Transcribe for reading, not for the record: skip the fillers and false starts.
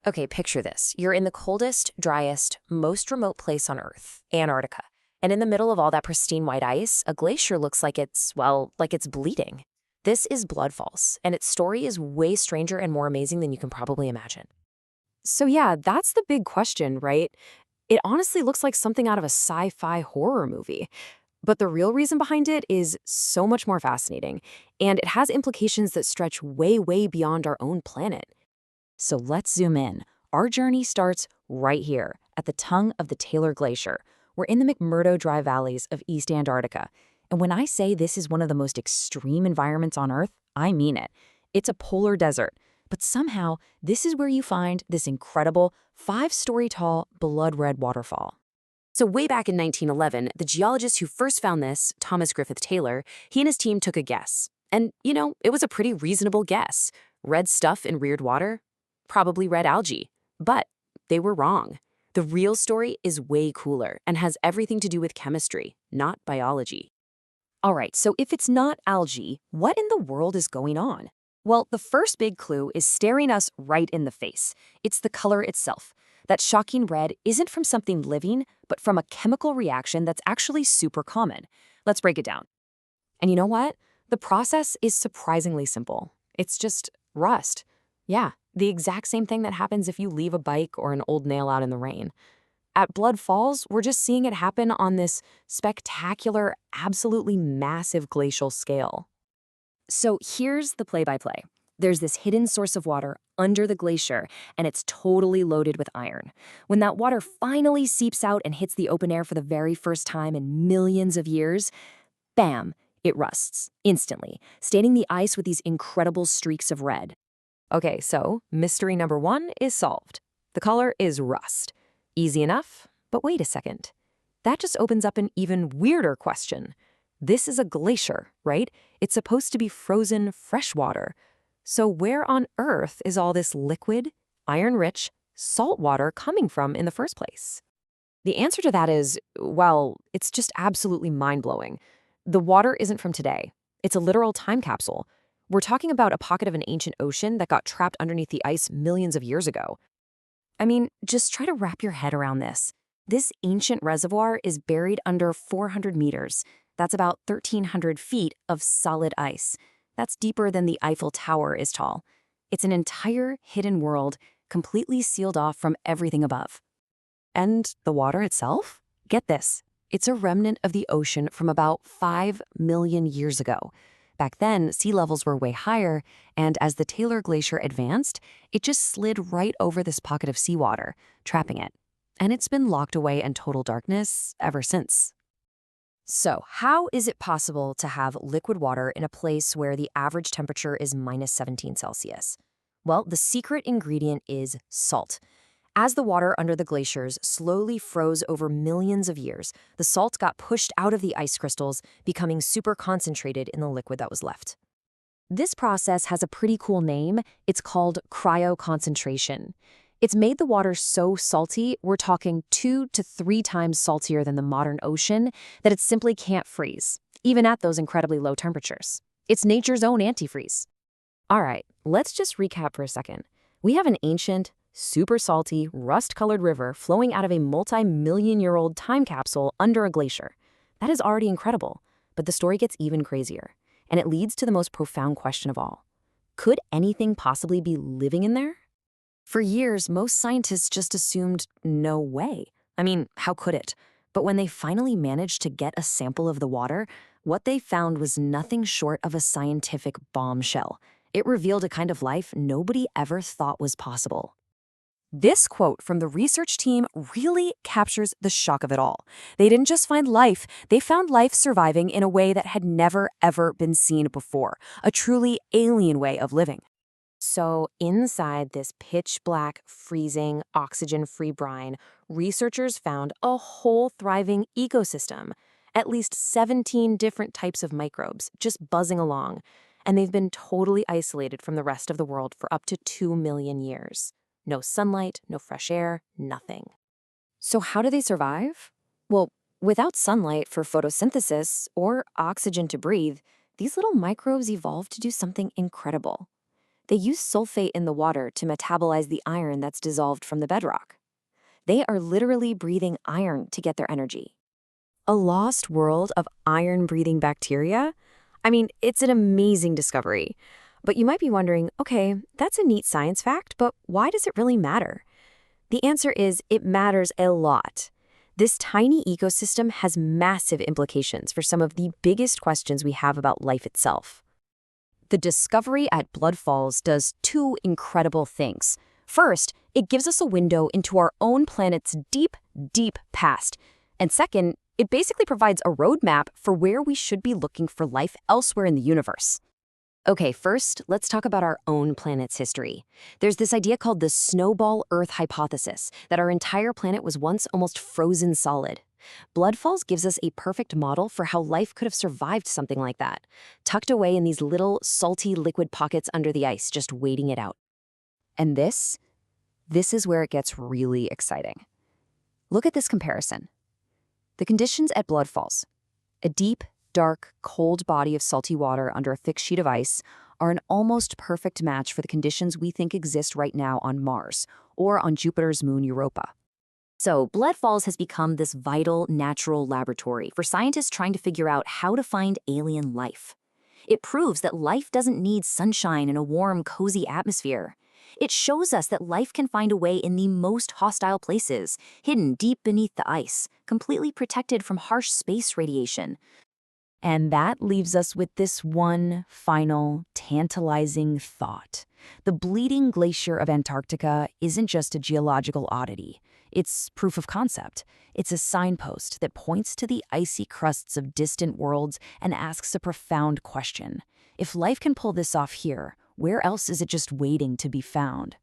Okay, picture this. You're in the coldest, driest, most remote place on Earth, Antarctica. And in the middle of all that pristine white ice, a glacier looks like it's bleeding. This is blood falls, and its story is way stranger and more amazing than you can probably imagine. So yeah, that's the big question, right? It honestly looks like something out of a sci-fi horror movie. But the real reason behind it is so much more fascinating, and it has implications that stretch way, way beyond our own planet. So let's zoom in. Our journey starts right here, at the tongue of the Taylor Glacier. We're in the McMurdo dry valleys of East Antarctica. And when I say this is one of the most extreme environments on Earth, I mean it. It's a polar desert. But somehow, this is where you find this incredible 5-story tall blood red waterfall. So way back in 1911, the geologist who first found this, Thomas Griffith Taylor, he and his team took a guess. And, it was a pretty reasonable guess. Red stuff in weird water? Probably red algae. But they were wrong. The real story is way cooler and has everything to do with chemistry, not biology. All right, so if it's not algae, what in the world is going on? Well, the first big clue is staring us right in the face. It's the color itself. That shocking red isn't from something living, but from a chemical reaction that's actually super common. Let's break it down. And you know what? The process is surprisingly simple. It's just rust. Yeah, the exact same thing that happens if you leave a bike or an old nail out in the rain. At Blood Falls, we're just seeing it happen on this spectacular, absolutely massive glacial scale. So here's the play-by-play. There's this hidden source of water under the glacier, and it's totally loaded with iron. When that water finally seeps out and hits the open air for the very first time in millions of years, bam, it rusts instantly, staining the ice with these incredible streaks of red. Okay, so mystery number 1 is solved. The color is rust. Easy enough, but wait a second. That just opens up an even weirder question. This is a glacier, right? It's supposed to be frozen fresh water. So where on Earth is all this liquid, iron-rich, salt water coming from in the first place? The answer to that is, well, it's just absolutely mind-blowing. The water isn't from today. It's a literal time capsule. We're talking about a pocket of an ancient ocean that got trapped underneath the ice millions of years ago. I mean, just try to wrap your head around this. This ancient reservoir is buried under 400 meters. That's about 1,300 feet of solid ice. That's deeper than the Eiffel Tower is tall. It's an entire hidden world, completely sealed off from everything above. And the water itself? Get this. It's a remnant of the ocean from about 5 million years ago. Back then, sea levels were way higher, and as the Taylor Glacier advanced, it just slid right over this pocket of seawater, trapping it. And it's been locked away in total darkness ever since. So, how is it possible to have liquid water in a place where the average temperature is minus 17 Celsius? Well, the secret ingredient is salt. As the water under the glaciers slowly froze over millions of years, the salt got pushed out of the ice crystals, becoming super concentrated in the liquid that was left. This process has a pretty cool name. It's called cryoconcentration. It's made the water so salty, we're talking 2 to 3 times saltier than the modern ocean, that it simply can't freeze, even at those incredibly low temperatures. It's nature's own antifreeze. All right, let's just recap for a second. We have an ancient, super salty, rust-colored river flowing out of a multi-million-year-old time capsule under a glacier. That is already incredible, but the story gets even crazier, and it leads to the most profound question of all. Could anything possibly be living in there? For years, most scientists just assumed no way. I mean, how could it? But when they finally managed to get a sample of the water, what they found was nothing short of a scientific bombshell. It revealed a kind of life nobody ever thought was possible. This quote from the research team really captures the shock of it all. They didn't just find life, they found life surviving in a way that had never, ever been seen before, a truly alien way of living. So inside this pitch-black, freezing, oxygen-free brine, researchers found a whole thriving ecosystem, at least 17 different types of microbes just buzzing along, and they've been totally isolated from the rest of the world for up to 2 million years. No sunlight, no fresh air, nothing. So how do they survive? Well, without sunlight for photosynthesis or oxygen to breathe, these little microbes evolved to do something incredible. They use sulfate in the water to metabolize the iron that's dissolved from the bedrock. They are literally breathing iron to get their energy. A lost world of iron-breathing bacteria? I mean, it's an amazing discovery. But you might be wondering, okay, that's a neat science fact, but why does it really matter? The answer is it matters a lot. This tiny ecosystem has massive implications for some of the biggest questions we have about life itself. The discovery at Blood Falls does two incredible things. First, it gives us a window into our own planet's deep, deep past. And second, it basically provides a roadmap for where we should be looking for life elsewhere in the universe. Okay, first, let's talk about our own planet's history. There's this idea called the snowball Earth hypothesis, that our entire planet was once almost frozen solid. Blood Falls gives us a perfect model for how life could have survived something like that, tucked away in these little, salty liquid pockets under the ice, just waiting it out. And this is where it gets really exciting. Look at this comparison. The conditions at Blood Falls, a deep, dark, cold body of salty water under a thick sheet of ice, are an almost perfect match for the conditions we think exist right now on Mars or on Jupiter's moon Europa. So, Blood Falls has become this vital, natural laboratory for scientists trying to figure out how to find alien life. It proves that life doesn't need sunshine and a warm, cozy atmosphere. It shows us that life can find a way in the most hostile places, hidden deep beneath the ice, completely protected from harsh space radiation. And that leaves us with this one final, tantalizing thought. The bleeding glacier of Antarctica isn't just a geological oddity. It's proof of concept. It's a signpost that points to the icy crusts of distant worlds and asks a profound question. If life can pull this off here, where else is it just waiting to be found?